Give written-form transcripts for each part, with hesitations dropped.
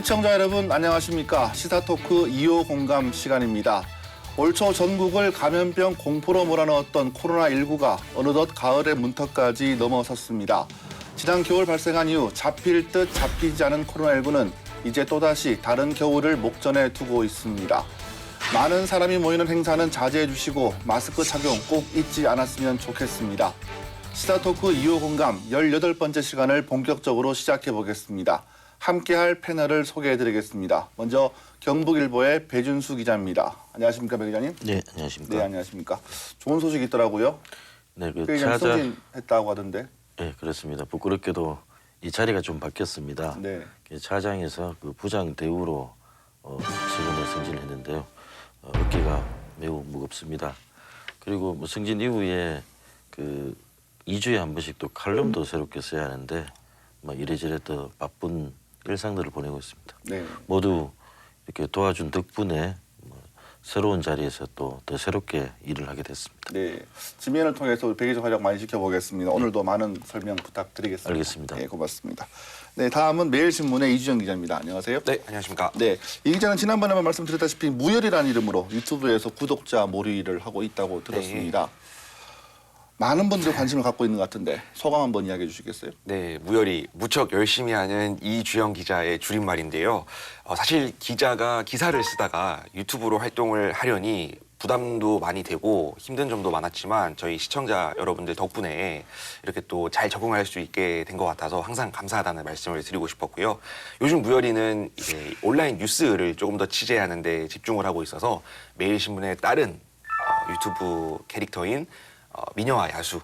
시청자 여러분 안녕하십니까. 시사토크 2호 공감 시간입니다. 올 초 전국을 감염병 공포로 몰아넣었던 코로나19가 어느덧 가을의 문턱까지 넘어섰습니다. 지난 겨울 발생한 이후 잡힐 듯 잡히지 않은 코로나19는 이제 또다시 다른 겨울을 목전에 두고 있습니다. 많은 사람이 모이는 행사는 자제해 주시고 마스크 착용 꼭 잊지 않았으면 좋겠습니다. 시사토크 2호 공감 18번째 시간을 본격적으로 시작해 보겠습니다. 함께할 패널을 소개해드리겠습니다. 먼저 경북일보의 배준수 기자입니다. 안녕하십니까, 배 기자님? 네, 안녕하십니까. 네, 안녕하십니까. 좋은 소식이 있더라고요. 네, 그 배 기자님 승진했다고 하던데. 네, 그렇습니다. 부끄럽게도 이 자리가 좀 바뀌었습니다. 네. 차장에서 그 부장 대우로 최근에 승진을 했는데요. 어깨가 매우 무겁습니다. 그리고 뭐 승진 이후에 그 2주에 한 번씩 또 칼럼도 새롭게 써야 하는데 뭐 이래저래 또 바쁜 일상들을 보내고 있습니다. 네. 모두 이렇게 도와준 덕분에 뭐 새로운 자리에서 또 더 새롭게 일을 하게 됐습니다. 네. 지면을 통해서 배 기자 활약 많이 지켜보겠습니다. 오늘도 많은 설명 부탁드리겠습니다. 알겠습니다. 네, 고맙습니다. 네, 다음은 매일신문의 이주정 기자입니다. 안녕하세요. 네, 안녕하십니까. 네, 이 기자는 지난번에만 말씀드렸다시피 무열이라는 이름으로 유튜브에서 구독자 몰이를 하고 있다고 들었습니다. 많은 분들이 관심을 갖고 있는 것 같은데 소감 한번 이야기해 주시겠어요? 네, 무열이 무척 열심히 하는 이주영 기자의 줄임말인데요. 사실 기자가 기사를 쓰다가 유튜브로 활동을 하려니 부담도 많이 되고 힘든 점도 많았지만 저희 시청자 여러분들 덕분에 이렇게 또 잘 적응할 수 있게 된 것 같아서 항상 감사하다는 말씀을 드리고 싶었고요. 요즘 무열이는 이제 온라인 뉴스를 조금 더 취재하는 데 집중을 하고 있어서 매일신문의 다른 유튜브 캐릭터인 미녀와 야수,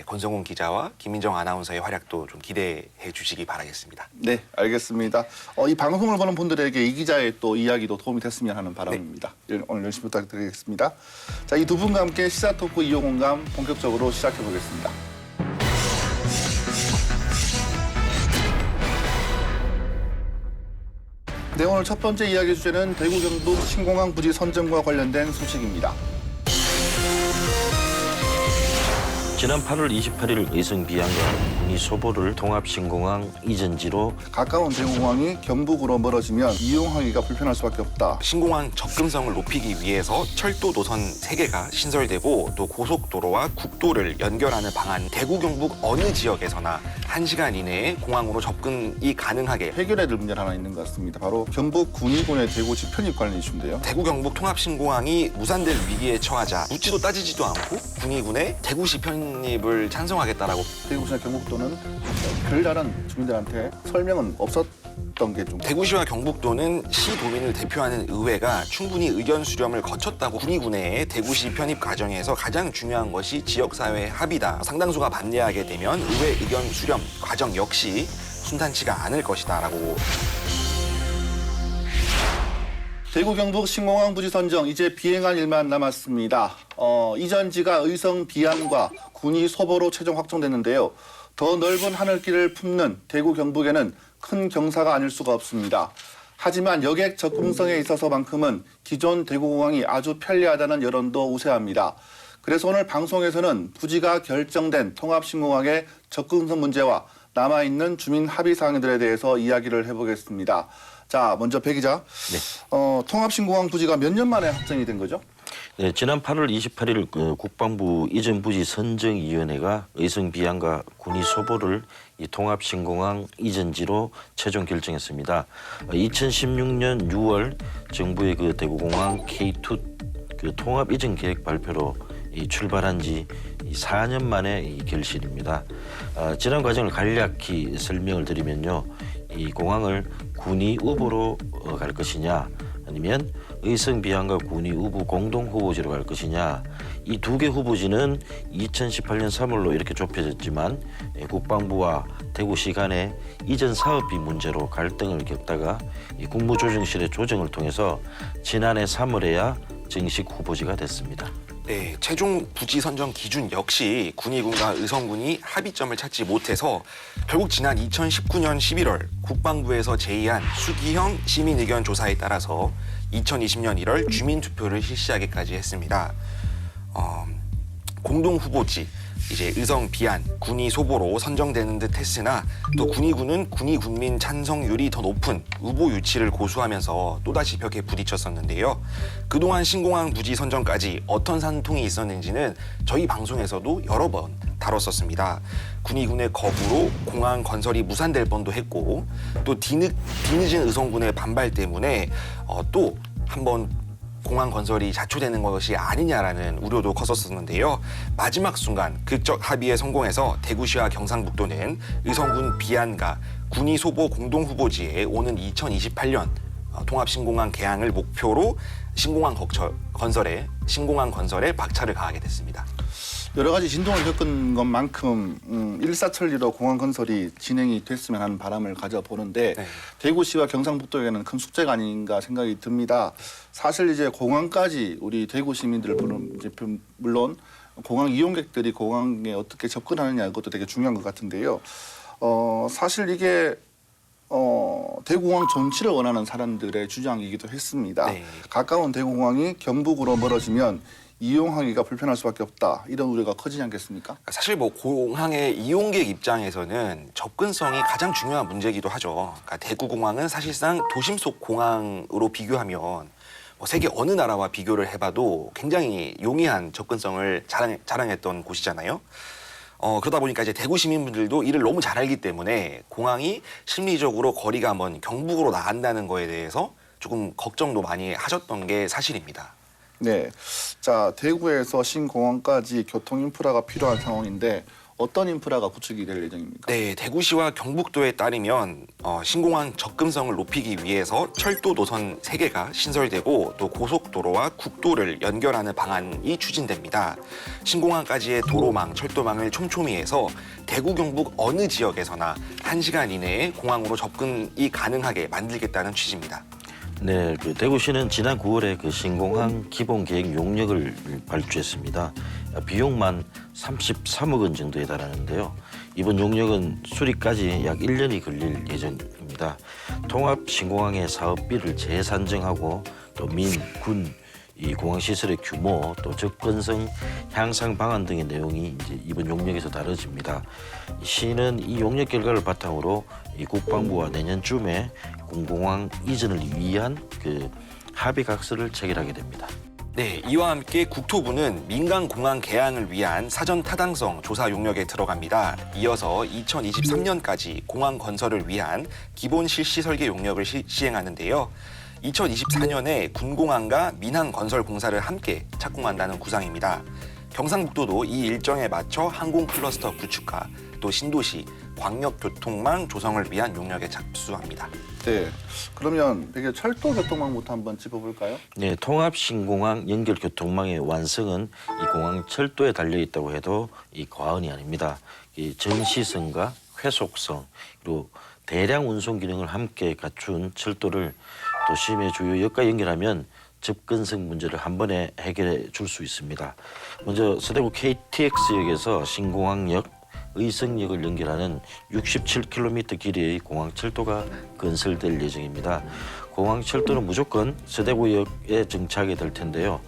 권성훈 기자와 김민정 아나운서의 활약도 좀 기대해 주시기 바라겠습니다. 네, 알겠습니다. 이 방송을 보는 분들에게 이 기자의 또 이야기도 도움이 됐으면 하는 바람입니다. 네. 오늘 열심히 부탁드리겠습니다. 자, 이 두 분과 함께 시사토크 2호 공감 본격적으로 시작해 보겠습니다. 네, 오늘 첫 번째 이야기 주제는 대구 경북 신공항 부지 선정과 관련된 소식입니다. 지난 8월 28일 의성 비양과 군이 소보를 통합신공항 이전지로 가까운 대구공항이 경북으로 멀어지면 이용하기가 불편할 수밖에 없다. 신공항 접근성을 높이기 위해서 철도 노선 3개가 신설되고 또 고속도로와 국도를 연결하는 방안, 대구 경북 어느 지역에서나 1시간 이내에 공항으로 접근이 가능하게 해결해야 될 문제가 하나 있는 것 같습니다. 바로 경북 군의군의 대구시 편입 관련 이슈인데요. 대구 경북 통합신공항이 무산될 위기에 처하자 묻지도 따지지도 않고 군의군의 대구시 편입을 찬성하겠다라고. 대구시나 경북도는 별다른 주민들한테 설명은 없었던 게 좀. 대구시와 경북도는 시도민을 대표하는 의회가 충분히 의견 수렴을 거쳤다고. 군의군의 대구시 편입 과정에서 가장 중요한 것이 지역사회 합의다. 상당수가 반대하게 되면 의회 의견 수렴 과정 역시 순탄치가 않을 것이다 라고. 대구 경북 신공항 부지 선정 이제 비행할 일만 남았습니다. 이전지가 의성 비안과 군위 소보로 최종 확정됐는데요. 더 넓은 하늘길을 품는 대구 경북에는 큰 경사가 아닐 수가 없습니다. 하지만 여객 접근성에 있어서만큼은 기존 대구공항이 아주 편리하다는 여론도 우세합니다. 그래서 오늘 방송에서는 부지가 결정된 통합신공항의 접근성 문제와 남아있는 주민 합의 사항들에 대해서 이야기를 해보겠습니다. 자, 먼저 배 기자. 네. 통합신공항 부지가 몇 년 만에 확정이 된 거죠? 네, 지난 8월 28일 국방부 이전부지 선정위원회가 의성 비양과 군위 소보를 이 통합신공항 이전지로 최종 결정했습니다. 2016년 6월 정부의 그 대구공항 K2 그 통합 이전 계획 발표로 출발한 지 4년 만에 이 결실입니다. 지난 과정을 간략히 설명을 드리면요. 이 공항을 군위 우보로 갈 것이냐 아니면 의성 비양과 군위 우부 공동 후보지로 갈 것이냐, 이 두 개 후보지는 2018년 3월로 이렇게 좁혀졌지만 국방부와 대구시 간의 이전 사업비 문제로 갈등을 겪다가 국무조정실의 조정을 통해서 지난해 3월에야 정식 후보지가 됐습니다. 네, 최종 부지 선정 기준 역시 군의군과 의성군이 합의점을 찾지 못해서 결국 지난 2019년 11월 국방부에서 제의한 수기형 시민의견 조사에 따라서 2020년 1월 주민투표를 실시하기까지 했습니다. 공동 후보지, 이제 의성 비안, 군위 소보로 선정되는 듯 했으나 또 군위군은 군위 군민 찬성률이 더 높은 후보 유치를 고수하면서 또다시 벽에 부딪혔었는데요. 그동안 신공항 부지 선정까지 어떤 산통이 있었는지는 저희 방송에서도 여러 번 다뤘었습니다. 군위군의 거부로 공항 건설이 무산될 뻔도 했고 또 뒤늦은 의성군의 반발 때문에 또 한번 공항 건설이 자초되는 것이 아니냐라는 우려도 컸었는데요. 마지막 순간 극적 합의에 성공해서 대구시와 경상북도는 의성군 비안과 군위 소보 공동 후보지에 오는 2028년 통합신공항 개항을 목표로 신공항 건설에 박차를 가하게 됐습니다. 여러 가지 진동을 겪은 것만큼 일사천리로 공항 건설이 진행이 됐으면 하는 바람을 가져보는데 네. 대구시와 경상북도에게는 큰 숙제가 아닌가 생각이 듭니다. 사실 이제 공항까지 우리 대구 시민들 물론 공항 이용객들이 공항에 어떻게 접근하느냐 이것도 되게 중요한 것 같은데요. 사실 이게 대구공항 존치를 원하는 사람들의 주장이기도 했습니다. 네. 가까운 대구공항이 경북으로 멀어지면 이용하기가 불편할 수밖에 없다. 이런 우려가 커지지 않겠습니까? 사실 뭐 공항의 이용객 입장에서는 접근성이 가장 중요한 문제이기도 하죠. 그러니까 대구공항은 사실상 도심 속 공항으로 비교하면 뭐 세계 어느 나라와 비교를 해봐도 굉장히 용이한 접근성을 자랑했던 곳이잖아요. 그러다 보니까 이제 대구 시민분들도 이를 너무 잘 알기 때문에 공항이 심리적으로 거리가 먼 경북으로 나간다는 거에 대해서 조금 걱정도 많이 하셨던 게 사실입니다. 네. 자, 대구에서 신공항까지 교통 인프라가 필요한 상황인데 어떤 인프라가 구축이 될 예정입니까? 네, 대구시와 경북도에 따르면 신공항 접근성을 높이기 위해서 철도 노선 3개가 신설되고 또 고속도로와 국도를 연결하는 방안이 추진됩니다. 신공항까지의 도로망, 철도망을 촘촘히 해서 대구, 경북 어느 지역에서나 1시간 이내에 공항으로 접근이 가능하게 만들겠다는 취지입니다. 네, 대구시는 지난 9월에 신공항 기본계획 용역을 발주했습니다. 비용만 33억 원 정도에 달하는데요. 이번 용역은 수리까지 약 1년이 걸릴 예정입니다. 통합신공항의 사업비를 재산정하고 또 민, 군, 이 공항 시설의 규모, 또 접근성 향상 방안 등의 내용이 이제 이번 용역에서 다뤄집니다. 시는 이 용역 결과를 바탕으로 이 국방부와 내년쯤에 공공항 이전을 위한 합의각서를 체결하게 됩니다. 네, 이와 함께 국토부는 민간 공항 개항을 위한 사전 타당성 조사 용역에 들어갑니다. 이어서 2023년까지 공항 건설을 위한 기본 실시 설계 용역을 시행하는데요. 2024년에 군공항과 민항 건설 공사를 함께 착공한다는 구상입니다. 경상북도도 이 일정에 맞춰 항공 클러스터 구축과 또 신도시 광역교통망 조성을 위한 용역에 착수합니다. 네. 그러면 이게 철도 교통망부터 한번 짚어볼까요? 네, 통합신공항 연결교통망의 완성은 이 공항 철도에 달려 있다고 해도 이 과언이 아닙니다. 이 정시성과 회속성 그리고 대량 운송 기능을 함께 갖춘 철도를 도심의 주요 역과 연결하면 접근성 문제를 한 번에 해결해 줄 수 있습니다. 먼저 서대구 KTX역에서 신공항역, 의성역을 연결하는 67km 길이의 공항철도가 건설될 예정입니다. 공항철도는 무조건 서대구역에 정차하게 될 텐데요.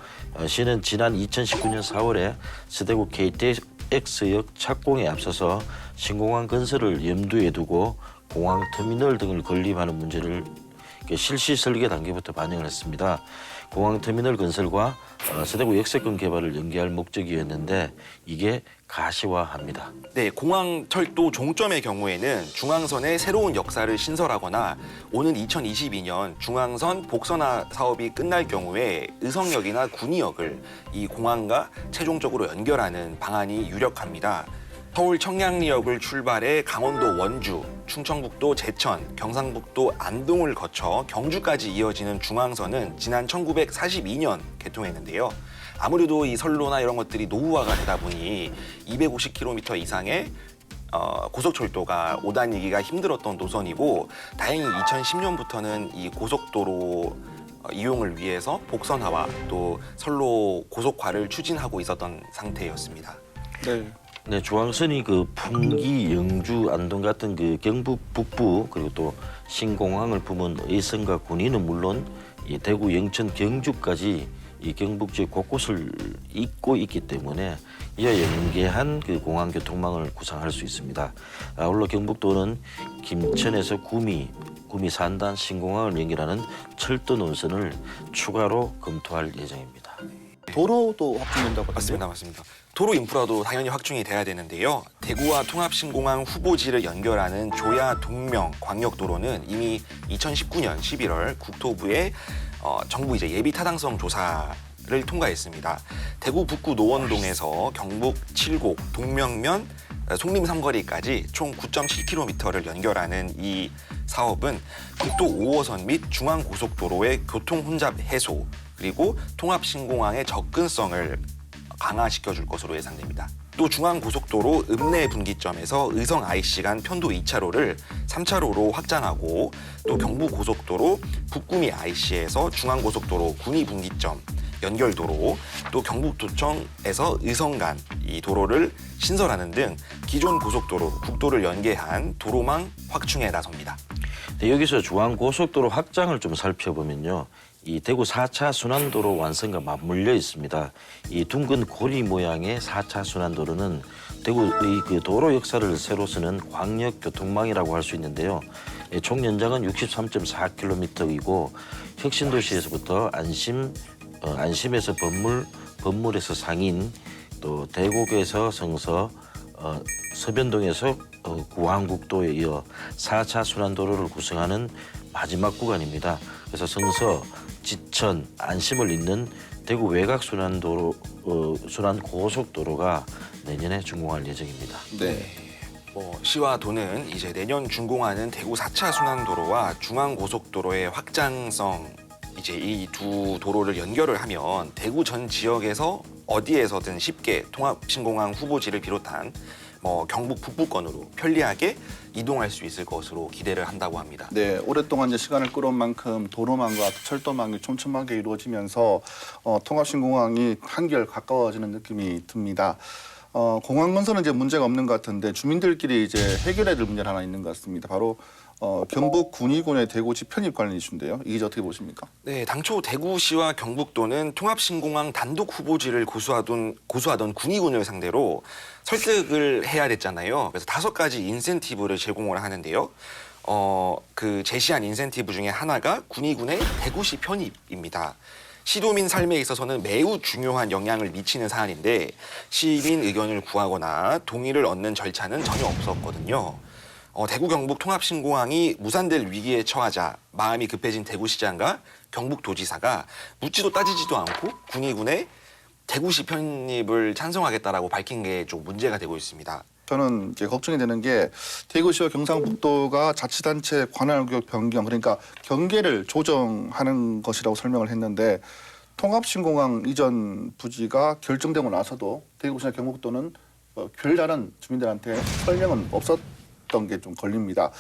시는 지난 2019년 4월에 서대구 KTX역 착공에 앞서서 신공항 건설을 염두에 두고 공항 터미널 등을 건립하는 문제를 실시 설계 단계부터 반영을 했습니다. 공항 터미널 건설과 서대구 역세권 개발을 연계할 목적이었는데 이게 가시화합니다. 네, 공항 철도 종점의 경우에는 중앙선의 새로운 역사를 신설하거나 오는 2022년 중앙선 복선화 사업이 끝날 경우에 의성역이나 군위역을 이 공항과 최종적으로 연결하는 방안이 유력합니다. 서울 청량리역을 출발해 강원도 원주, 충청북도 제천, 경상북도 안동을 거쳐 경주까지 이어지는 중앙선은 지난 1942년 개통했는데요. 아무래도 이 선로나 이런 것들이 노후화가 되다 보니 250km 이상의 고속철도가 오다니기가 힘들었던 노선이고 다행히 2010년부터는 이 고속도로 이용을 위해서 복선화와 또 선로 고속화를 추진하고 있었던 상태였습니다. 네. 네, 중앙선이 풍기, 영주, 안동 같은 경북 북부 그리고 또 신공항을 품은 의성과 군위는 물론 이 대구, 영천, 경주까지 이 경북 지역 곳곳을 잇고 있기 때문에 이와 연계한 그 공항 교통망을 구상할 수 있습니다. 아울러 경북도는 김천에서 구미 산단 신공항을 연결하는 철도 노선을 추가로 검토할 예정입니다. 도로도 확충된다고 맞습니다, 맞습니다. 도로 인프라도 당연히 확충이 돼야 되는데요. 대구와 통합신공항 후보지를 연결하는 조야 동명 광역도로는 이미 2019년 11월 국토부에 정부 예비 타당성 조사를 통과했습니다. 대구 북구 노원동에서 경북 칠곡 동명면 송림 삼거리까지 총 9.7km를 연결하는 이 사업은 국도 5호선 및 중앙고속도로의 교통 혼잡 해소 그리고 통합신공항의 접근성을 강화시켜줄 것으로 예상됩니다. 또 중앙고속도로 읍내 분기점에서 의성 IC 간 편도 2차로를 3차로로 확장하고 또 경부고속도로 북구미 IC에서 중앙고속도로 군위 분기점 연결도로 또 경북도청에서 의성 간 이 도로를 신설하는 등 기존 고속도로, 국도를 연계한 도로망 확충에 나섭니다. 네, 여기서 중앙고속도로 확장을 좀 살펴보면요. 이 대구 4차 순환도로 완성과 맞물려 있습니다. 이 둥근 고리 모양의 4차 순환도로는 대구의 그 도로 역사를 새로 쓰는 광역 교통망이라고 할 수 있는데요. 총 연장은 63.4km이고 혁신도시에서부터 안심에서 범물에서 상인, 또 대곡에서 성서, 서변동에서 구항국도에 이어 4차 순환도로를 구성하는 마지막 구간입니다. 그래서 성서, 지천, 안심을 잇는 대구 외곽 순환 고속도로가 내년에 준공할 예정입니다. 네. 시와 도는 이제 내년 준공하는 대구 4차 순환도로와 중앙고속도로의 확장성 이제 이 두 도로를 연결을 하면 대구 전 지역에서 어디에서든 쉽게 통합신공항 후보지를 비롯한 경북 북부권으로 편리하게 이동할 수 있을 것으로 기대를 한다고 합니다. 네, 오랫동안 이제 시간을 끌어온 만큼 도로망과 철도망이 촘촘하게 이루어지면서 통합신공항이 한결 가까워지는 느낌이 듭니다. 공항 건설은 이제 문제가 없는 것 같은데 주민들끼리 이제 해결해야 될 문제가 하나 있는 것 같습니다. 바로 경북 군위군의 대구지 편입 관련 이슈인데요. 이게 어떻게 보십니까? 네, 당초 대구시와 경북도는 통합신공항 단독 후보지를 고수하던 군위군을 상대로 설득을 해야 됐잖아요. 그래서 5가지 인센티브를 제공을 하는데요. 그 제시한 인센티브 중에 하나가 군위군의 대구시 편입입니다. 시도민 삶에 있어서는 매우 중요한 영향을 미치는 사안인데 시민 의견을 구하거나 동의를 얻는 절차는 전혀 없었거든요. 대구 경북 통합신공항이 무산될 위기에 처하자 마음이 급해진 대구시장과 경북도지사가 묻지도 따지지도 않고 군위군의 대구시 편입을 찬성하겠다라고 밝힌 게 좀 문제가 되고 있습니다. 저는 이제 걱정이 되는 게 대구시와 경상북도가 자치단체 관할구역 변경, 그러니까 경계를 조정하는 것이라고 설명을 했는데 통합신공항 이전 부지가 결정되고 나서도 대구시나 경북도는 별다른 주민들한테 설명은 없었던 게 좀 걸립니다.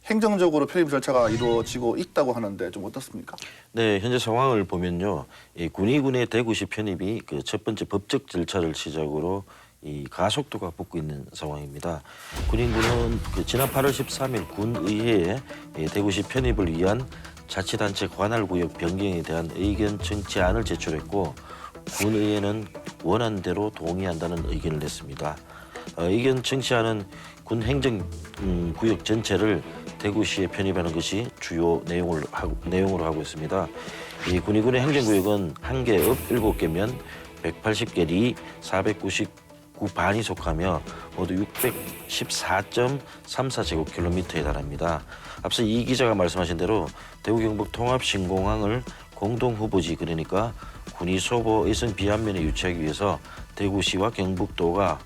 행정적으로 편입 절차가 이루어지고 있다고 하는데 좀 어떻습니까? 네, 현재 상황을 보면요. 이 군위군의 대구시 편입이 그 첫 번째 법적 절차를 시작으로 이 가속도가 붙고 있는 상황입니다. 군인군은 지난 8월 13일 군의회에 대구시 편입을 위한 자치단체 관할구역 변경에 대한 의견 청취안을 제출했고 군의회는 원안대로 동의한다는 의견을 냈습니다. 의견 청취안은 군 행정구역 전체를 대구시에 편입하는 것이 주요 내용으로 하고 있습니다. 이 군위군의 행정구역은 1개 읍 7개면 180개 리 499반이 속하며 모두 614.34제곱킬로미터에 달합니다. 앞서 이 기자가 말씀하신 대로 대구 경북 통합신공항을 공동후보지, 그러니까 군위 소보 의성 비안면에 유치하기 위해서 대구시와 경북도가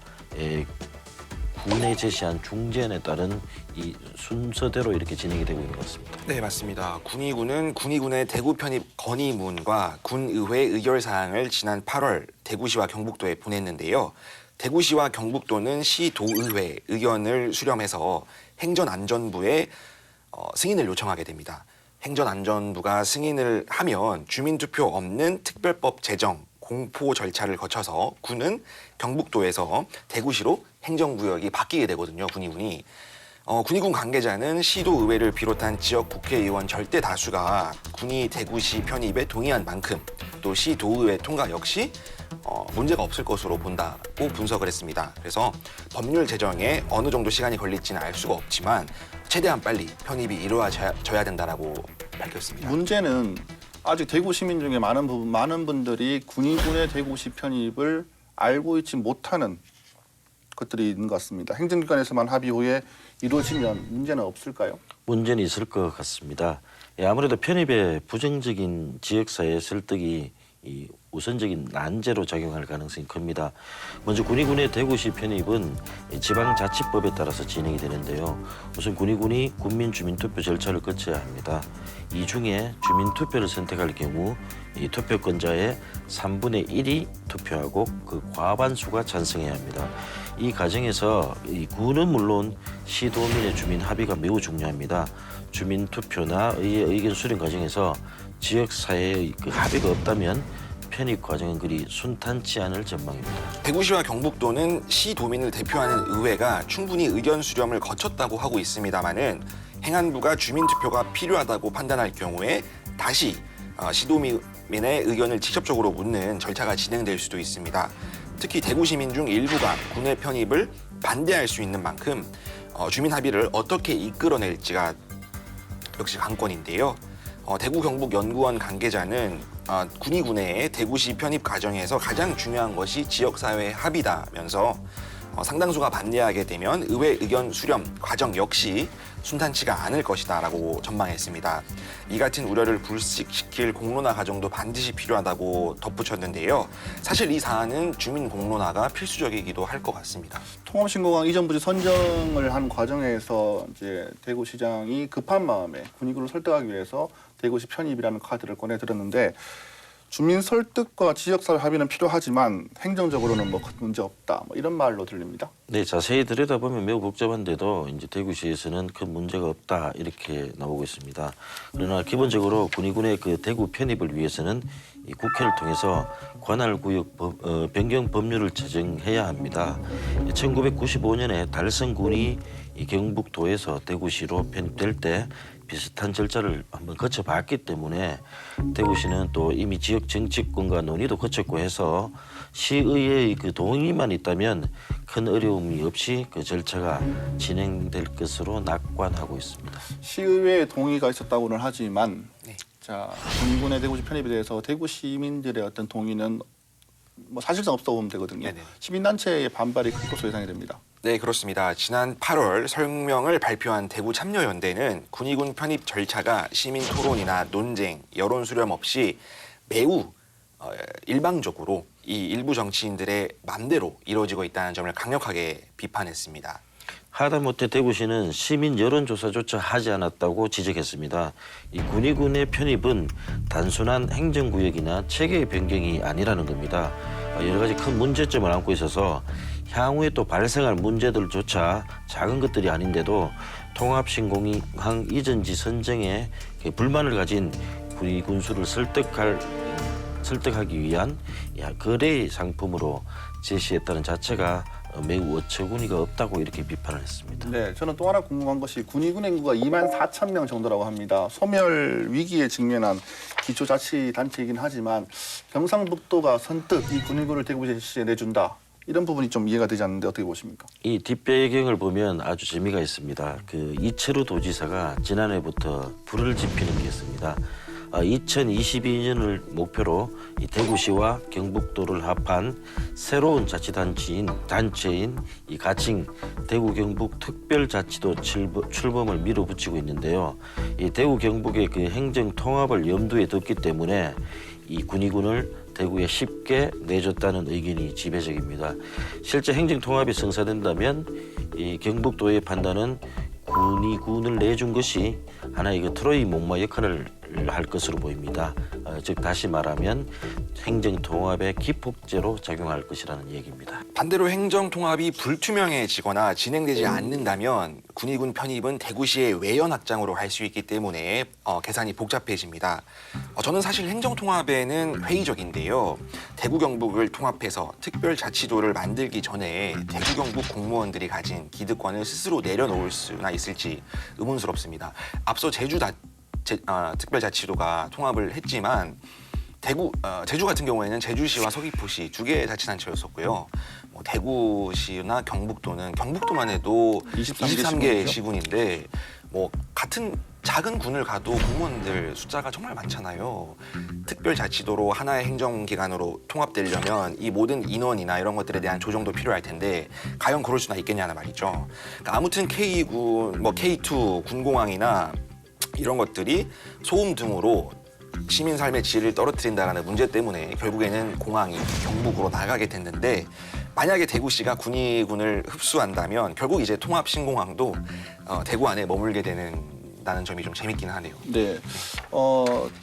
군에 제시한 중재안에 따른 이 순서대로 이렇게 진행이 되고 있는 것 같습니다. 네, 맞습니다. 군위군은 군위군의 대구 편입 건의문과 군의회 의결사항을 지난 8월 대구시와 경북도에 보냈는데요. 대구시와 경북도는 시도의회 의견을 수렴해서 행정안전부에 승인을 요청하게 됩니다. 행정안전부가 승인을 하면 주민투표 없는 특별법 제정, 공포 절차를 거쳐서 군은 경북도에서 대구시로 행정구역이 바뀌게 되거든요. 군위군이. 군위군 관계자는 시도의회를 비롯한 지역 국회의원 절대 다수가 군위 대구시 편입에 동의한 만큼 또 시도의회 통과 역시 문제가 없을 것으로 본다고 분석을 했습니다. 그래서 법률 제정에 어느 정도 시간이 걸릴지는 알 수가 없지만 최대한 빨리 편입이 이루어져야 된다라고 밝혔습니다. 문제는 아직 대구 시민 중에 많은 분들이 군의군의 대구시 편입을 알고 있지 못하는 것들이 있는 것 같습니다. 행정기관에서만 합의 후에 이루어지면 문제는 없을까요? 문제는 있을 것 같습니다. 아무래도 편입에 부정적인 지역사회 설득이 이 우선적인 난제로 작용할 가능성이 큽니다. 먼저 군의군의 대구시 편입은 지방자치법에 따라서 진행이 되는데요. 우선 군의군이 국민주민투표 절차를 거쳐야 합니다. 이 중에 주민투표를 선택할 경우 이 투표권자의 3분의 1이 투표하고 그 과반수가 찬성해야 합니다. 이 과정에서 이 군은 물론 시도민의 주민 합의가 매우 중요합니다. 주민투표나 의견 수렴 과정에서 지역사회의 그 합의가 없다면 편입 과정은 그리 순탄치 않을 전망입니다. 대구시와 경북도는 시도민을 대표하는 의회가 충분히 의견 수렴을 거쳤다고 하고 있습니다마는 행안부가 주민투표가 필요하다고 판단할 경우에 다시 시도민의 의견을 직접적으로 묻는 절차가 진행될 수도 있습니다. 특히 대구 시민 중 일부가 군의 편입을 반대할 수 있는 만큼 주민 합의를 어떻게 이끌어낼지가 역시 관건인데요. 대구 경북연구원 관계자는 군의군의 대구시 편입 과정에서 가장 중요한 것이 지역사회의 합의다면서 상당수가 반대하게 되면 의회 의견 수렴 과정 역시 순탄치가 않을 것이다라고 전망했습니다. 이 같은 우려를 불식시킬 공론화 과정도 반드시 필요하다고 덧붙였는데요. 사실 이 사안은 주민 공론화가 필수적이기도 할 것 같습니다. 통합신공항 이전 부지 선정을 한 과정에서 이제 대구시장이 급한 마음에 군의군을 설득하기 위해서 대구시 편입이라는 카드를 꺼내 들었는데 주민 설득과 지역사회 합의는 필요하지만 행정적으로는 뭐 큰 문제 없다 이런 말로 들립니다. 네, 자세히 들여다보면 매우 복잡한데도 이제 대구시에서는 큰 문제가 없다 이렇게 나오고 있습니다. 그러나 기본적으로 군의군의 그 대구 편입을 위해서는 이 국회를 통해서 관할구역 변경 법률을 제정해야 합니다. 1995년에 달성군이 이 경북도에서 대구시로 편입될 때 비슷한 절차를 한번 거쳐봤기 때문에 대구시는 또 이미 지역 정치권과 논의도 거쳤고 해서 시의회의 그 동의만 있다면 큰 어려움이 없이 그 절차가 진행될 것으로 낙관하고 있습니다. 시의회의 동의가 있었다고는 하지만 네. 자 군의군의 대구시 편입에 대해서 대구 시민들의 어떤 동의는 뭐 사실상 없다고 보면 되거든요. 네네. 시민단체의 반발이 클 것으로 예상이 됩니다. 네, 그렇습니다. 지난 8월 성명을 발표한 대구 참여연대는 군의군 편입 절차가 시민 토론이나 논쟁, 여론 수렴 없이 매우 일방적으로 이 일부 정치인들의 맘대로 이루어지고 있다는 점을 강력하게 비판했습니다. 하다못해 대구시는 시민 여론조사조차 하지 않았다고 지적했습니다. 이 군의군의 편입은 단순한 행정구역이나 체계의 변경이 아니라는 겁니다. 여러 가지 큰 문제점을 안고 있어서 향후에 또 발생할 문제들조차 작은 것들이 아닌데도 통합신공항 이전지 선정에 불만을 가진 군의군수를 설득하기 위한 거래의 상품으로 제시했다는 자체가 매우 어처구니가 없다고 이렇게 비판을 했습니다. 네, 저는 또 하나 궁금한 것이 군의군 인구가 24,000명 정도라고 합니다. 소멸 위기에 직면한 기초자치단체이긴 하지만 경상북도가 선뜻 이 군의군을 대구시에 내준다. 이런 부분이 좀 이해가 되지 않는데 어떻게 보십니까? 이 뒷배경을 보면 아주 재미가 있습니다. 그 이철우 도지사가 지난해부터 불을 지피는 게 있습니다. 2022년을 목표로 이 대구시와 경북도를 합한 새로운 자치단체인 이 가칭 대구 경북 특별자치도 출범을 밀어붙이고 있는데요. 이 대구 경북의 그 행정 통합을 염두에 뒀기 때문에 이 군의군을 대구에 쉽게 내줬다는 의견이 지배적입니다. 실제 행정 통합이 성사된다면 이 경북도의 판단은 군의군을 내준 것이 하나의 그 트로이 목마 역할을 할 것으로 보입니다. 즉 다시 말하면 행정통합의 기폭제로 작용할 것이라는 얘기입니다. 반대로 행정통합이 불투명해지거나 진행되지 않는다면 군의군 편입은 대구시의 외연 확장으로 할 수 있기 때문에 계산이 복잡해집니다. 저는 사실 행정통합에는 회의적인데요. 대구 경북을 통합해서 특별자치도를 만들기 전에 대구 경북 공무원들이 가진 기득권을 스스로 내려놓을 수나 있을지 의문스럽습니다. 앞서 제주 특별자치도가 통합을 했지만 대구, 제주 같은 경우에는 제주시와 서귀포시 두 개의 자치단체였었고요. 뭐 대구시나 경북도만 해도 23개 시군인데 뭐 같은 작은 군을 가도 공무원들 숫자가 정말 많잖아요. 특별자치도로 하나의 행정기관으로 통합되려면 이 모든 인원이나 이런 것들에 대한 조정도 필요할 텐데 과연 그럴 수나 있겠냐는 말이죠. 그러니까 아무튼 K군, 뭐 K2 군공항이나 이런 것들이 소음 등으로 시민 삶의 질을 떨어뜨린다는 문제 때문에 결국에는 공항이 경북으로 나가게 됐는데 만약에 대구시가 군위군을 흡수한다면 결국 이제 통합 신공항도 대구 안에 머물게 된다는 점이 좀 재밌기는 하네요. 네,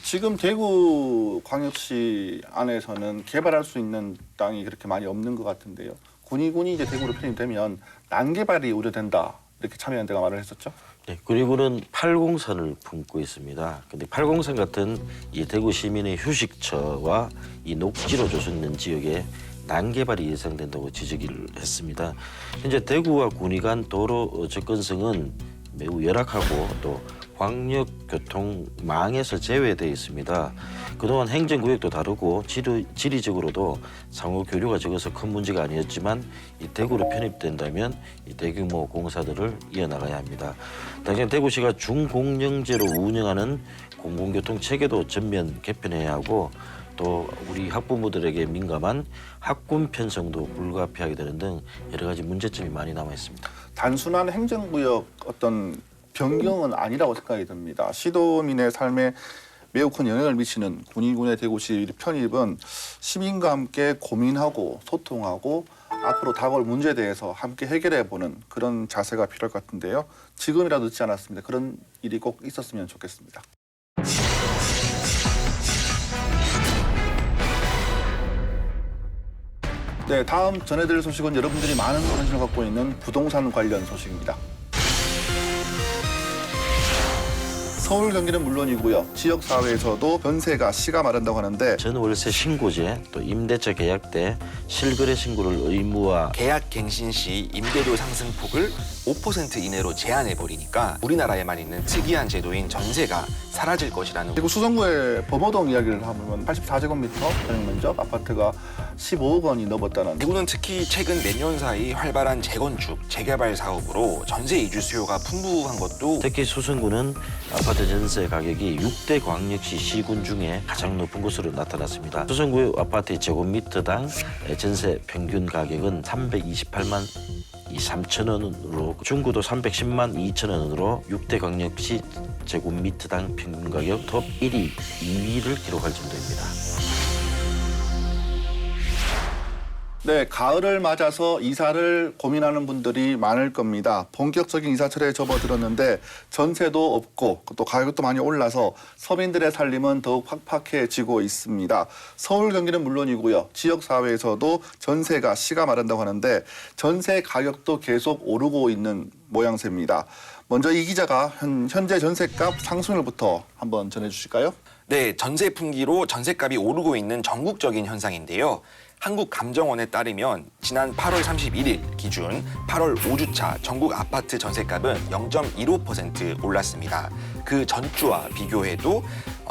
지금 대구 광역시 안에서는 개발할 수 있는 땅이 그렇게 많이 없는 것 같은데요. 군위군이 이제 대구로 편입되면 난개발이 우려된다 이렇게 참여연대가 말을 했었죠. 네, 그리고는 803을 품고 있습니다. 근데 803 같은 이 대구 시민의 휴식처와 이 녹지로 조성된 지역에 난개발이 예상된다고 지적을 했습니다. 현재 대구와 군위 간 도로 접근성은 매우 열악하고 또 광역교통망에서 제외되어 있습니다. 그동안 행정구역도 다르고 지리적으로도 상호 교류가 적어서 큰 문제가 아니었지만 이 대구로 편입된다면 이 대규모 공사들을 이어나가야 합니다. 당장 대구시가 중공영제로 운영하는 공공교통 체계도 전면 개편해야 하고 또 우리 학부모들에게 민감한 학군 편성도 불가피하게 되는 등 여러 가지 문제점이 많이 남아 있습니다. 단순한 행정구역 어떤 변경은 아니라고 생각이 듭니다. 시도민의 삶에 매우 큰 영향을 미치는 군위군의 대구시 편입은 시민과 함께 고민하고 소통하고 앞으로 다가올 문제에 대해서 함께 해결해보는 그런 자세가 필요할 것 같은데요. 지금이라도 늦지 않았습니다. 그런 일이 꼭 있었으면 좋겠습니다. 네, 다음 전해드릴 소식은 여러분들이 많은 관심을 갖고 있는 부동산 관련 소식입니다. 서울 경기는 물론이고요. 지역사회에서도 전세가 시가 마른다고 하는데 전월세 신고제, 또 임대차 계약 때 실거래 신고를 의무화. 계약 갱신 시 임대료 상승폭을 5% 이내로 제한해버리니까 우리나라에만 있는 특이한 제도인 전세가 사라질 것이라는. 그리고 수성구의 범어동 이야기를 하면 84제곱미터 전용 면적 아파트가 15억 원이 넘었다는. 대구는 특히 최근 몇 년 사이 활발한 재건축, 재개발 사업으로 전세 이주 수요가 풍부한 것도. 특히 수성구는 아파트 전세 가격이 6대 광역시 시군 중에 가장 높은 곳으로 나타났습니다. 수성구 아파트 제곱미터당 전세 평균 가격은 328만 3천 원으로, 중구도 310만 2천 원으로 6대 광역시 제곱미터당 평균 가격 톱 1위, 2위를 기록할 정도입니다. 네, 가을을 맞아서 이사를 고민하는 분들이 많을 겁니다. 본격적인 이사철에 접어들었는데 전세도 없고 또 가격도 많이 올라서 서민들의 살림은 더욱 팍팍해지고 있습니다. 서울 경기는 물론이고요. 지역사회에서도 전세가 시가 마른다고 하는데 전세 가격도 계속 오르고 있는 모양새입니다. 먼저 이 기자가 현재 전세값 상승률부터 한번 전해주실까요? 네, 전세 풍기로 전세값이 오르고 있는 전국적인 현상인데요. 한국감정원에 따르면 지난 8월 31일 기준 8월 5주차 전국 아파트 전세값은 0.15% 올랐습니다. 그 전주와 비교해도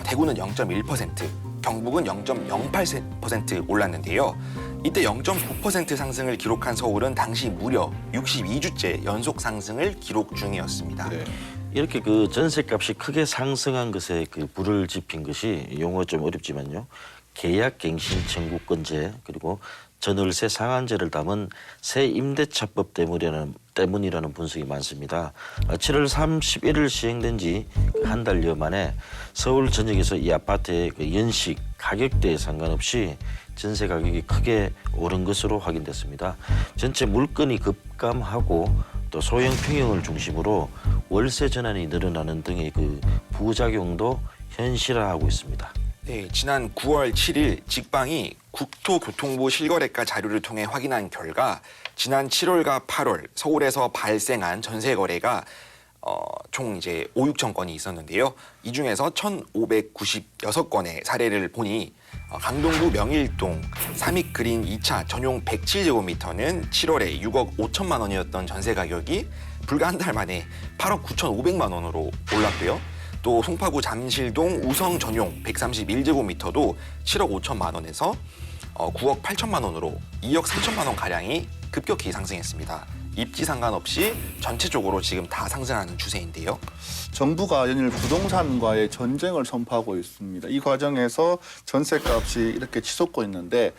대구는 0.1%, 경북은 0.08% 올랐는데요. 이때 0.9% 상승을 기록한 서울은 당시 무려 62주째 연속 상승을 기록 중이었습니다. 네. 이렇게 그 전세값이 크게 상승한 것에 그 불을 지핀 것이 용어 좀 어렵지만요. 계약갱신 청구권제 그리고 전월세 상한제를 담은 새 임대차법 때문이라는 분석이 많습니다. 7월 31일 시행된 지 한 달여 만에 서울 전역에서 이 아파트의 그 연식 가격대에 상관없이 전세 가격이 크게 오른 것으로 확인됐습니다. 전체 물건이 급감하고 또 소형 평형을 중심으로 월세 전환이 늘어나는 등의 그 부작용도 현실화하고 있습니다. 네, 지난 9월 7일 직방이 국토교통부 실거래가 자료를 통해 확인한 결과 지난 7월과 8월 서울에서 발생한 전세 거래가 총 이제 5,6천 건이 있었는데요. 이 중에서 1,596건의 사례를 보니 강동구 명일동 삼익그린 2차 전용 107제곱미터는 7월에 6억 5천만 원이었던 전세 가격이 불과 한 달 만에 8억 9,500만 원으로 올랐고요. 또 송파구 잠실동 우성 전용 131제곱미터도 7억 5천만 원에서 9억 8천만 원으로 2억 3천만 원 가량이 급격히 상승했습니다. 입지 상관없이 전체적으로 지금 다 상승하는 추세인데요. 정부가 연일 부동산과의 전쟁을 선포하고 있습니다. 이 과정에서 전세값이 이렇게 치솟고 있는데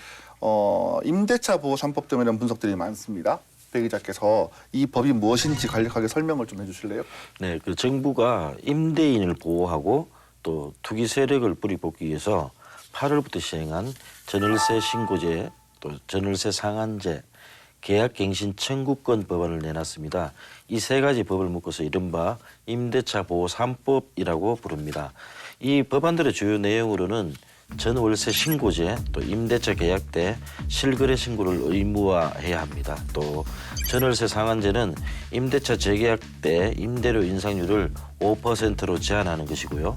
임대차 보호 3법 때문에 이런 분석들이 많습니다. 배 기자께서 이 법이 무엇인지 간략하게 설명을 좀 해주실래요? 네, 그 정부가 임대인을 보호하고 또 투기 세력을 뿌리뽑기 위해서 8월부터 시행한 전월세 신고제, 또 전월세 상한제, 계약갱신 청구권 법안을 내놨습니다. 이 세 가지 법을 묶어서 이른바 임대차 보호 3법이라고 부릅니다. 이 법안들의 주요 내용으로는 전월세 신고제, 또 임대차 계약 때 실거래 신고를 의무화해야 합니다. 또 전월세 상한제는 임대차 재계약 때 임대료 인상률을 5%로 제한하는 것이고요.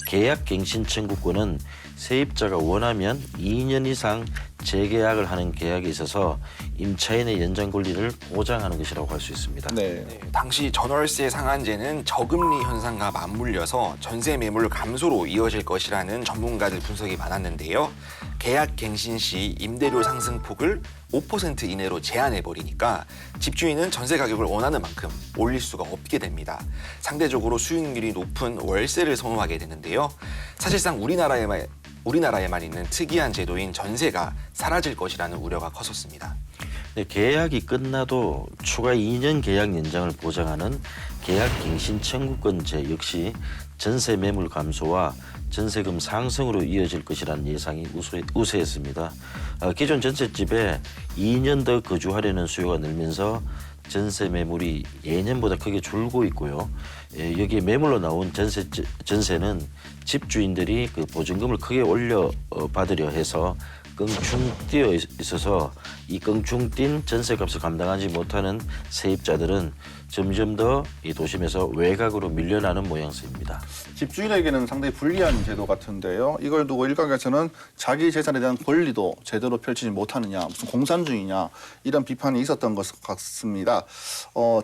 계약갱신 청구권은 세입자가 원하면 2년 이상 재계약을 하는 계약에 있어서 임차인의 연장 권리를 보장하는 것이라고 할 수 있습니다. 네. 당시 전월세 상한제는 저금리 현상과 맞물려서 전세 매물 감소로 이어질 것이라는 전문가들 분석이 많았는데요. 계약 갱신 시 임대료 상승폭을 5% 이내로 제한해버리니까 집주인은 전세 가격을 원하는 만큼 올릴 수가 없게 됩니다. 상대적으로 수익률이 높은 월세를 선호하게 되는데요. 사실상 우리나라에만 있는 특이한 제도인 전세가 사라질 것이라는 우려가 컸었습니다. 네, 계약이 끝나도 추가 2년 계약 연장을 보장하는 계약갱신 청구권제 역시 전세 매물 감소와 전세금 상승으로 이어질 것이라는 예상이 우세했습니다. 기존 전셋집에 2년 더 거주하려는 수요가 늘면서 전세 매물이 예년보다 크게 줄고 있고요. 여기에 매물로 나온 전세는 집주인들이 그 보증금을 크게 올려 받으려 해서 껑충 뛰어 있어서 이 껑충 뛴 전세값을 감당하지 못하는 세입자들은 점점 더 이 도심에서 외곽으로 밀려나는 모양새입니다. 집주인에게는 상당히 불리한 제도 같은데요. 이걸 두고 일각에서는 자기 재산에 대한 권리도 제대로 펼치지 못하느냐, 무슨 공산주의냐 이런 비판이 있었던 것 같습니다.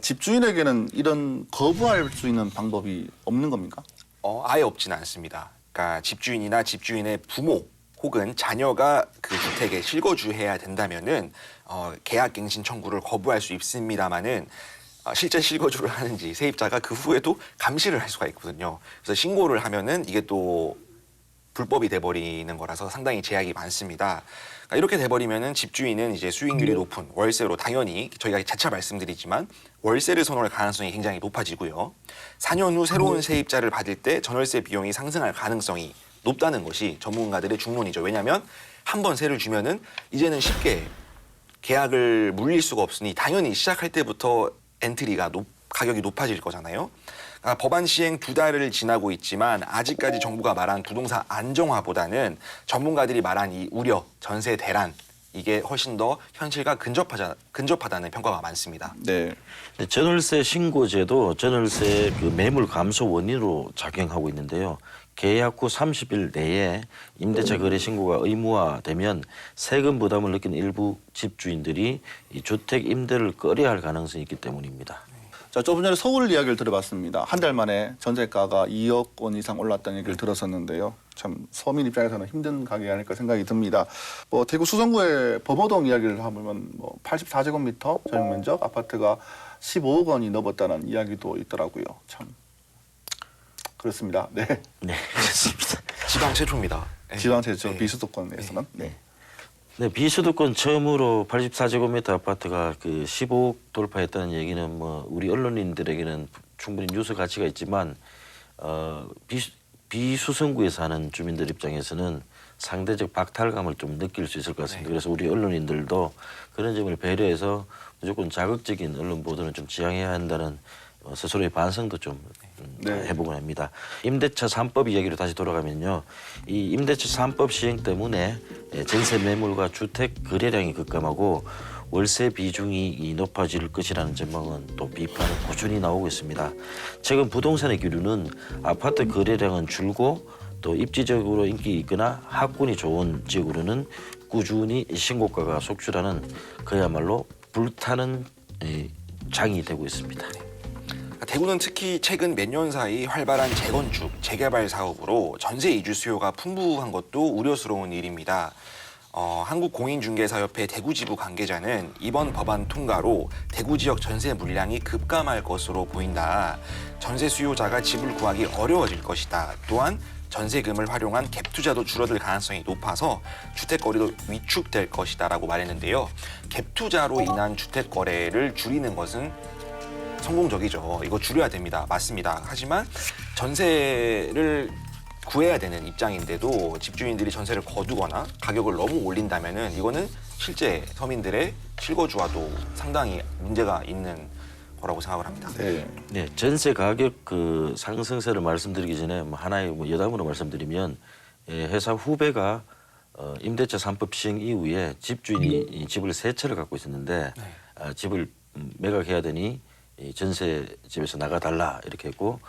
집주인에게는 이런 거부할 수 있는 방법이 없는 겁니까? 아예 없지는 않습니다. 그러니까 집주인이나 집주인의 부모 혹은 자녀가 그 주택에 실거주해야 된다면은 계약갱신 청구를 거부할 수 있습니다만은 실제 실거주를 하는지 세입자가 그 후에도 감시를 할 수가 있거든요. 그래서 신고를 하면은 이게 또 불법이 돼버리는 거라서 상당히 제약이 많습니다. 그러니까 이렇게 돼버리면은 집주인은 이제 수익률이 높은 월세로 당연히 저희가 재차 말씀드리지만 월세를 선호할 가능성이 굉장히 높아지고요. 4년 후 새로운 세입자를 받을 때 전월세 비용이 상승할 가능성이 높다는 것이 전문가들의 중론이죠. 왜냐하면 한 번 세를 주면은 이제는 쉽게 계약을 물릴 수가 없으니 당연히 시작할 때부터 엔트리가 가격이 높아질 거잖아요. 그러니까 법안 시행 2달을 지나고 있지만 아직까지 정부가 말한 부동산 안정화보다는 전문가들이 말한 이 우려, 전세 대란 이게 훨씬 더 현실과 근접하다는 평가가 많습니다. 네. 전월세 신고제도 전월세 그 매물 감소 원인으로 작용하고 있는데요. 계약 후 30일 내에 임대차 거래 신고가 의무화되면 세금 부담을 느끼는 일부 집주인들이 이 주택 임대를 꺼려할 가능성이 있기 때문입니다. 자, 조금 전에 서울 이야기를 들어봤습니다. 한 달 만에 전세가가 2억 원 이상 올랐다는 얘기를 들었었는데요. 참 서민 입장에서는 힘든 가격이 아닐까 생각이 듭니다. 대구 수성구의 범어동 이야기를 하면 84제곱미터 전용 면적 아파트가 15억 원이 넘었다는 이야기도 있더라고요. 참 그렇습니다. 네. 네, 그렇습니다. 지방 최초입니다. 지방 최초 네. 비수도권에서는. 네. 네, 비수도권 처음으로 84제곱미터 아파트가 그 15억 돌파했다는 얘기는 우리 언론인들에게는 충분히 뉴스 가치가 있지만 비수성구에 사는 주민들 입장에서는 상대적 박탈감을 좀 느낄 수 있을 것 같습니다. 그래서 우리 언론인들도 그런 점을 배려해서 무조건 자극적인 언론 보도는 좀 지양해야 한다는 스스로의 반성도 좀 해보곤 합니다. 임대차 3법 이야기로 다시 돌아가면요. 이 임대차 3법 시행 때문에 전세 매물과 주택 거래량이 급감하고 월세 비중이 높아질 것이라는 전망은 또 비판은 꾸준히 나오고 있습니다. 최근 부동산의 기류는 아파트 거래량은 줄고 또 입지적으로 인기 있거나 학군이 좋은 지역으로는 꾸준히 신고가가 속출하는 그야말로 불타는 장이 되고 있습니다. 대구는 특히 최근 몇 년 사이 활발한 재건축, 재개발 사업으로 전세 이주 수요가 풍부한 것도 우려스러운 일입니다. 한국공인중개사협회 대구지부 관계자는 이번 법안 통과로 대구 지역 전세 물량이 급감할 것으로 보인다. 전세 수요자가 집을 구하기 어려워질 것이다. 또한 전세금을 활용한 갭 투자도 줄어들 가능성이 높아서 주택 거래도 위축될 것이다라고 말했는데요. 갭 투자로 인한 주택 거래를 줄이는 것은 성공적이죠. 이거 줄여야 됩니다. 맞습니다. 하지만 전세를 구해야 되는 입장인데도 집주인들이 전세를 거두거나 가격을 너무 올린다면은 이거는 실제 서민들의 실거주와도 상당히 문제가 있는 거라고 생각을 합니다. 네, 전세 가격 그 상승세를 말씀드리기 전에 하나의 여담으로 말씀드리면 회사 후배가 임대차 3법 시행 이후에 집주인이 이 집을 세 채를 갖고 있었는데 집을 매각해야 되니 이 전세 집에서 나가달라 이렇게 했고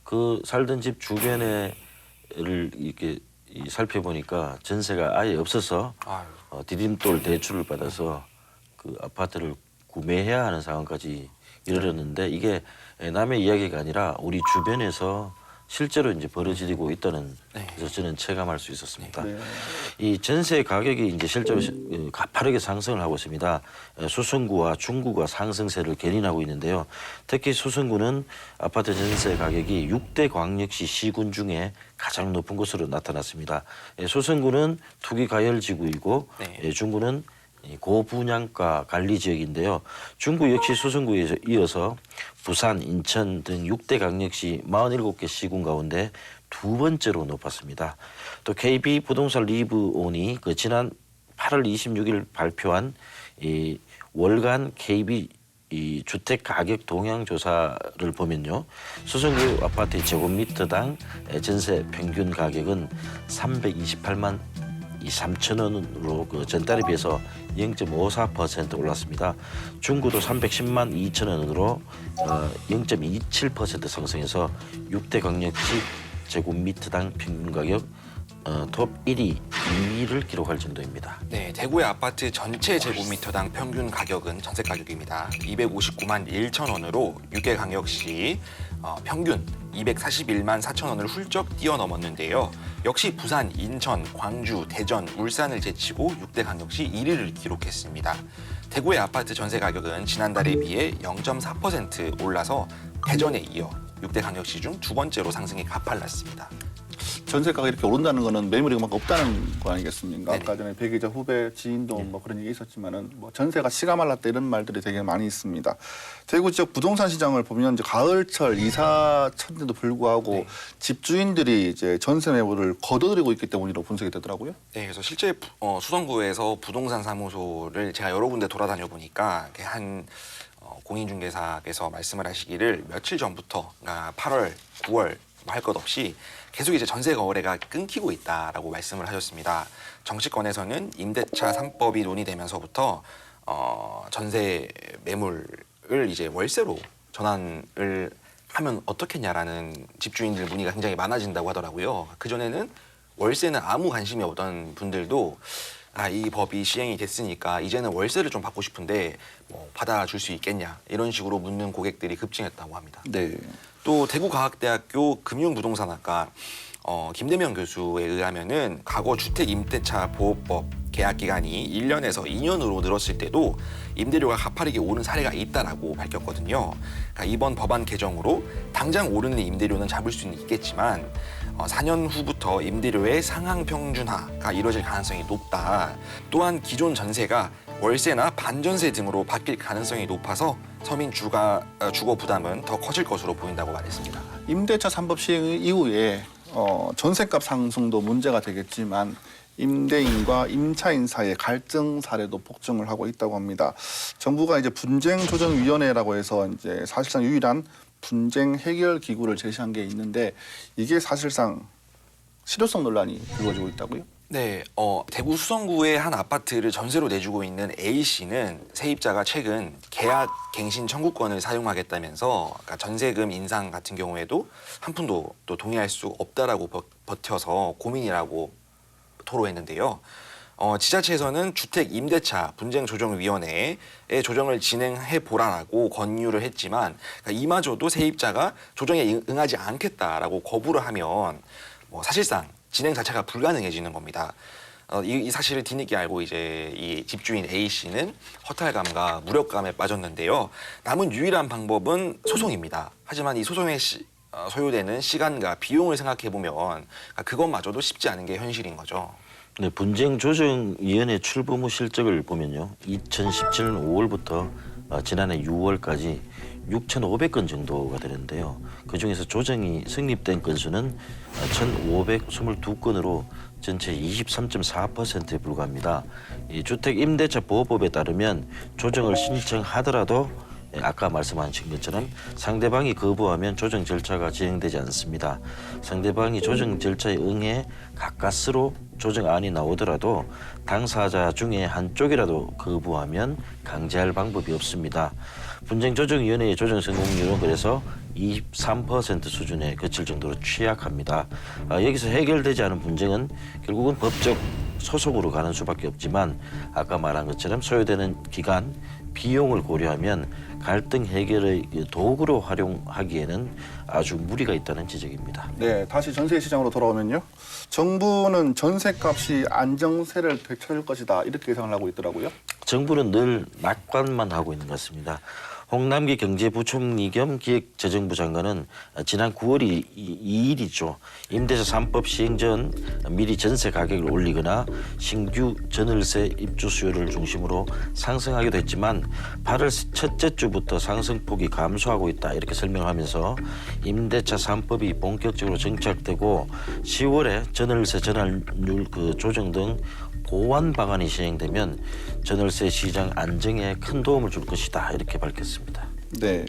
그 살던 집 주변에를 이렇게 살펴보니까 전세가 아예 없어서 디딤돌 대출을 받아서 그 아파트를 구매해야 하는 상황까지 이르렀는데 이게 남의 이야기가 아니라 우리 주변에서 실제로 이제 벌어지고 있다는 그래서 저는 체감할 수 있었습니다. 이 전세 가격이 이제 실제로 가파르게 상승을 하고 있습니다. 수성구와 중구가 상승세를 견인하고 있는데요. 특히 수성구는 아파트 전세 가격이 6대 광역시 시군 중에 가장 높은 곳으로 나타났습니다. 수성구는 투기 가열 지구이고 중구는 고분양가 관리 지역인데요. 중구 역시 수성구에 이어서 부산, 인천 등 6대 강역시 47개 시군 가운데 두 번째로 높았습니다. 또 KB 부동산 리브온이 그 지난 8월 26일 발표한 이 월간 KB 이 주택 가격 동향 조사를 보면요. 수성구 아파트의 제곱미터당 전세 평균 가격은 328만 3천 원으로 그 전달에 비해서 0.54% 올랐습니다. 중구도 310만 2천 원으로 0.27% 상승해서 6대 광역시 제곱미터당 평균 가격 톱 1위, 2위를 기록할 정도입니다. 네, 대구의 아파트 전체 제곱미터당 평균 가격은 전세 가격입니다. 259만 1천 원으로 6개 광역시 평균 241만 4천 원을 훌쩍 뛰어넘었는데요. 역시 부산, 인천, 광주, 대전, 울산을 제치고 6대 광역시 1위를 기록했습니다. 대구의 아파트 전세 가격은 지난달에 비해 0.4% 올라서 대전에 이어 6대 광역시 중 두 번째로 상승이 가팔랐습니다. 전세가가 이렇게 오른다는 거는 매물이 그만큼 없다는 거 아니겠습니까? 네네. 아까 전에 배 기자 후배 지인도 뭐 그런 얘기 있었지만은 뭐 전세가 씨가 말랐다 이런 말들이 되게 많이 있습니다. 대구 지역 부동산 시장을 보면 이제 가을철 이사철인데도 불구하고 집주인들이 이제 전세 매물을 거둬들이고 있기 때문이라고 분석이 되더라고요. 네, 그래서 실제 수성구에서 부동산 사무소를 제가 여러 군데 돌아다녀 보니까 한 공인중개사께서 말씀을 하시기를 며칠 전부터 그러니까 8월, 9월 할 것 없이 계속 이제 전세 거래가 끊기고 있다라고 말씀을 하셨습니다. 정치권에서는 임대차 3법이 논의되면서부터 전세 매물을 이제 월세로 전환을 하면 어떻겠냐라는 집주인들 문의가 굉장히 많아진다고 하더라고요. 그전에는 월세는 아무 관심이 없던 분들도 이 법이 시행이 됐으니까 이제는 월세를 좀 받고 싶은데 뭐 받아줄 수 있겠냐 이런 식으로 묻는 고객들이 급증했다고 합니다. 네. 또 대구과학대학교 금융부동산학과 김대명 교수에 의하면은 과거 주택임대차보호법 계약 기간이 1년에서 2년으로 늘었을 때도 임대료가 가파르게 오른 사례가 있다라고 밝혔거든요. 그러니까 이번 법안 개정으로 당장 오르는 임대료는 잡을 수는 있겠지만 4년 후부터 임대료의 상향 평준화가 이루어질 가능성이 높다. 또한 기존 전세가 월세나 반전세 등으로 바뀔 가능성이 높아서 서민 주거 부담은 더 커질 것으로 보인다고 말했습니다. 임대차 3법 시행 이후에 전세값 상승도 문제가 되겠지만 임대인과 임차인 사이의 갈등 사례도 폭증을 하고 있다고 합니다. 정부가 이제 분쟁조정위원회라고 해서 이제 사실상 유일한 분쟁 해결 기구를 제시한 게 있는데 이게 사실상 실효성 논란이 불거지고 있다고요? 네, 대구 수성구의 한 아파트를 전세로 내주고 있는 A 씨는 세입자가 최근 계약 갱신 청구권을 사용하겠다면서 그러니까 전세금 인상 같은 경우에도 한 푼도 또 동의할 수 없다라고 버텨서 고민이라고 토로했는데요. 지자체에서는 주택임대차 분쟁조정위원회에 조정을 진행해 보라라고 권유를 했지만 그러니까 이마저도 세입자가 조정에 응하지 않겠다라고 거부를 하면 사실상 진행 자체가 불가능해지는 겁니다. 이 사실을 뒤늦게 알고 이제 이 집주인 A 씨는 허탈감과 무력감에 빠졌는데요. 남은 유일한 방법은 소송입니다. 하지만 이 소송에 소요되는 시간과 비용을 생각해 보면 그것마저도 쉽지 않은 게 현실인 거죠. 네, 분쟁조정위원회 출범 후 실적을 보면요. 2017년 5월부터 지난해 6월까지 6,500건 정도가 되는데요. 그중에서 조정이 성립된 건수는 1,522건으로 전체 23.4%에 불과합니다. 이 주택임대차보호법에 따르면 조정을 신청하더라도 아까 말씀하신 것처럼 상대방이 거부하면 조정 절차가 진행되지 않습니다. 상대방이 조정 절차에 응해 가까스로 조정안이 나오더라도 당사자 중에 한쪽이라도 거부하면 강제할 방법이 없습니다. 분쟁조정위원회의 조정 성공률은 그래서 23% 수준에 그칠 정도로 취약합니다. 여기서 해결되지 않은 분쟁은 결국은 법적 소송으로 가는 수밖에 없지만 아까 말한 것처럼 소요되는 기간, 비용을 고려하면 갈등 해결의 도구로 활용하기에는 아주 무리가 있다는 지적입니다. 네, 다시 전세 시장으로 돌아오면요. 정부는 전세값이 안정세를 되찾을 것이다 이렇게 예상을 하고 있더라고요. 정부는 늘 낙관만 하고 있는 것 같습니다. 홍남기 경제부총리 겸 기획재정부 장관은 지난 9월 2일이죠. 임대차 3법 시행 전 미리 전세 가격을 올리거나 신규 전월세 입주 수요를 중심으로 상승하기도 했지만 8월 첫째 주부터 상승폭이 감소하고 있다 이렇게 설명하면서 임대차 3법이 본격적으로 정착되고 10월에 전월세 전환율 조정 등 보완 방안이 시행되면 전월세 시장 안정에 큰 도움을 줄 것이다 이렇게 밝혔습니다. 네,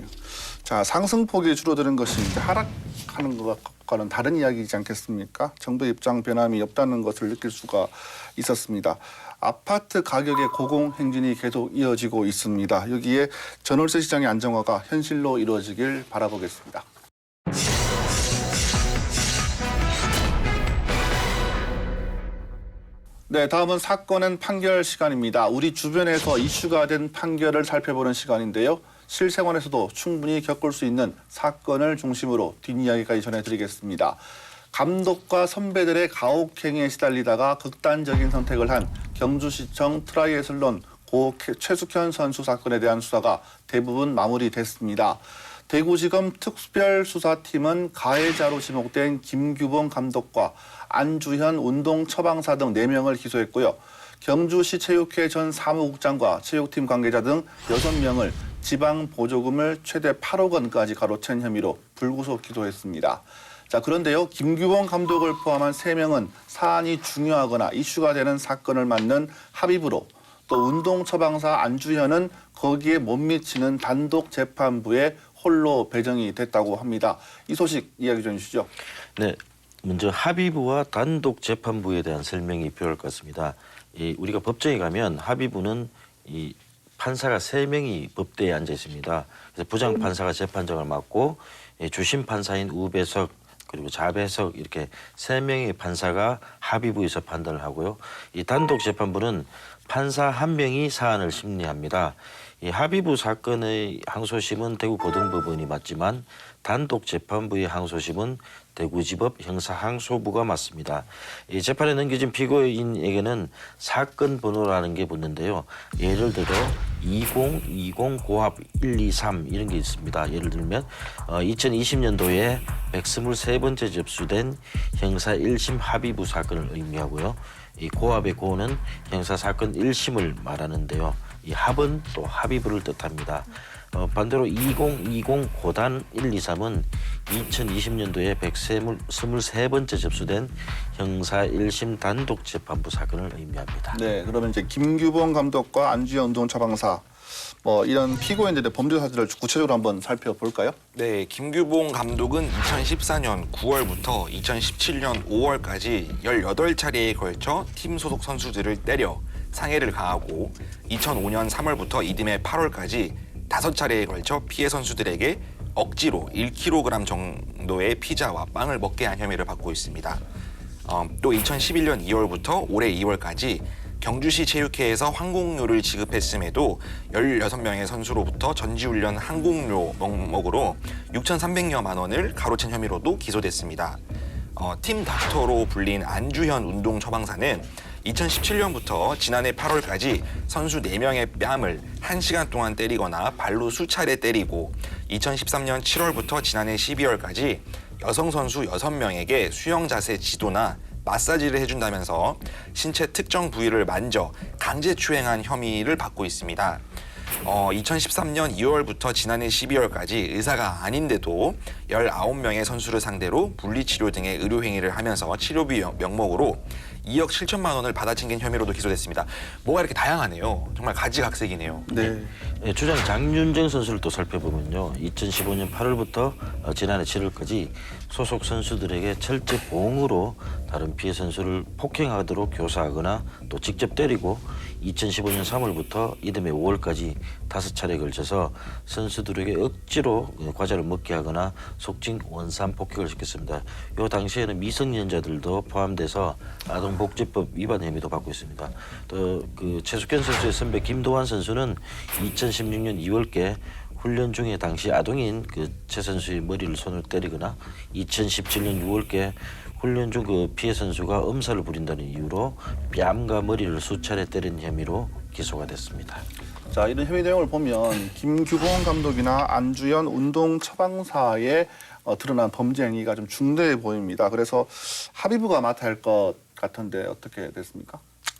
자 상승폭이 줄어드는 것이 이제 하락하는 것과는 다른 이야기이지 않겠습니까? 정부 입장 변함이 없다는 것을 느낄 수가 있었습니다. 아파트 가격의 고공행진이 계속 이어지고 있습니다. 여기에 전월세 시장의 안정화가 현실로 이루어지길 바라보겠습니다. 네, 다음은 사건은 판결 시간입니다. 우리 주변에서 이슈가 된 판결을 살펴보는 시간인데요. 실생활에서도 충분히 겪을 수 있는 사건을 중심으로 뒷이야기까지 전해드리겠습니다. 감독과 선배들의 가혹행위에 시달리다가 극단적인 선택을 한 경주시청 트라이애슬론 고 최숙현 선수 사건에 대한 수사가 대부분 마무리됐습니다. 대구지검 특별수사팀은 가해자로 지목된 김규봉 감독과 안주현 운동처방사 등 4명을 기소했고요. 경주시 체육회 전 사무국장과 체육팀 관계자 등 6명을 지방보조금을 최대 8억 원까지 가로챈 혐의로 불구속 기소했습니다. 자, 그런데요. 김규봉 감독을 포함한 3명은 사안이 중요하거나 이슈가 되는 사건을 맡는 합의부로 또 운동처방사 안주현은 거기에 못 미치는 단독 재판부에 홀로 배정이 됐다고 합니다. 이 소식 이야기 좀 해주시죠. 네, 먼저 합의부와 단독 재판부에 대한 설명이 필요할 것 같습니다. 우리가 법정에 가면 합의부는 이 판사가 3명이 법대에 앉아 있습니다. 그래서 부장 판사가 재판장을 맡고 주심 판사인 우배석 그리고 자배석 이렇게 3명의 판사가 합의부에서 판단을 하고요. 이 단독 재판부는 판사 1명이 사안을 심리합니다. 이 합의부 사건의 항소심은 대구고등법원이 맡지만 단독 재판부의 항소심은 대구지법 형사항소부가 맡습니다. 이 재판에 넘겨진 피고인에게는 사건 번호라는 게 붙는데요. 예를 들어 2020 고합 123 이런 게 있습니다. 예를 들면 2020년도에 123번째 접수된 형사 1심 합의부 사건을 의미하고요. 이 고합의 고는 형사 사건 1심을 말하는데요. 이 합은 또 합의부를 뜻합니다. 반대로 2020 고단 123은 2020년도에 123번째 접수된 형사 1심 단독 재판부 사건을 의미합니다. 네, 그러면 이제 김규봉 감독과 안주현 운동처방사 이런 피고인들의 범죄 사실을 구체적으로 한번 살펴볼까요? 네, 김규봉 감독은 2014년 9월부터 2017년 5월까지 18차례에 걸쳐 팀 소속 선수들을 때려 상해를 가하고 2005년 3월부터 이듬해 8월까지 5차례에 걸쳐 피해 선수들에게 억지로 1kg 정도의 피자와 빵을 먹게 한 혐의를 받고 있습니다. 또 2011년 2월부터 올해 2월까지 경주시 체육회에서 항공료를 지급했음에도 16명의 선수로부터 전지훈련 항공료 명목으로 6,300여만 원을 가로챈 혐의로도 기소됐습니다. 팀 닥터로 불린 안주현 운동 처방사는 2017년부터 지난해 8월까지 선수 4명의 뺨을 1시간 동안 때리거나 발로 수차례 때리고 2013년 7월부터 지난해 12월까지 여성 선수 6명에게 수영 자세 지도나 마사지를 해준다면서 신체 특정 부위를 만져 강제 추행한 혐의를 받고 있습니다. 2013년 2월부터 지난해 12월까지 의사가 아닌데도 19명의 선수를 상대로 물리치료 등의 의료행위를 하면서 치료비 명목으로 2억 7천만 원을 받아챙긴 혐의로도 기소됐습니다. 뭐가 이렇게 다양하네요. 정말 가지각색이네요. 네. 네, 주장 장윤정 선수를 또 살펴보면요. 2015년 8월부터 지난해 7월까지 소속 선수들에게 철제 봉으로 다른 피해 선수를 폭행하도록 교사하거나 또 직접 때리고 2015년 3월부터 이듬해 5월까지 5차례에 걸쳐서 선수들에게 억지로 과자를 먹게 하거나 속칭 원산 폭행을 시켰습니다. 이 당시에는 미성년자들도 포함돼서 아동복지법 위반 혐의도 받고 있습니다. 또 그 최숙현 선수의 선배 김도환 선수는 2016년 2월께 훈련 중에 당시 아동인 그 최 선수의 머리를 손으로 때리거나 2017년 6월께 훈련 중 그 피해 선수가 엄살을 부린다는 이유로 뺨과 머리를 수차례 때린 혐의로 기소가 됐습니다. 자, 이런 혐의 내용을 보면 김규봉 감독이나 안주현 운동 처방사에 드러난 범죄 행위가 좀 중대해 보입니다. 그래서 합의부가 맡아야 할 것 같은데 어떻게 됐습니까?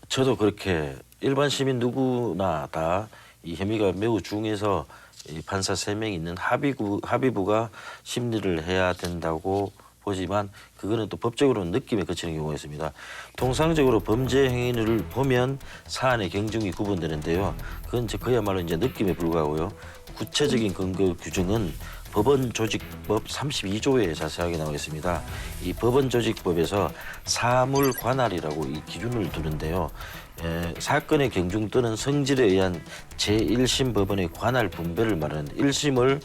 저도 그렇게 일반 시민 누구나 다 이 혐의가 매우 중해서 이 판사 3명 있는 합의부가 심리를 해야 된다고 보지만 그거는 또 법적으로는 느낌에 그치는 경우가 있습니다. 통상적으로 범죄 행위를 보면 사안의 경중이 구분되는데요. 그건 이제 그야말로 이제 느낌에 불과하고요. 구체적인 근거 규정은 법원조직법 32조에 자세하게 나와 있습니다. 이 법원조직법에서 사물관할이라고 이 기준을 두는데요. 사건의 경중 또는 성질에 의한 제1심 법원의 관할 분배를 말하는 1심을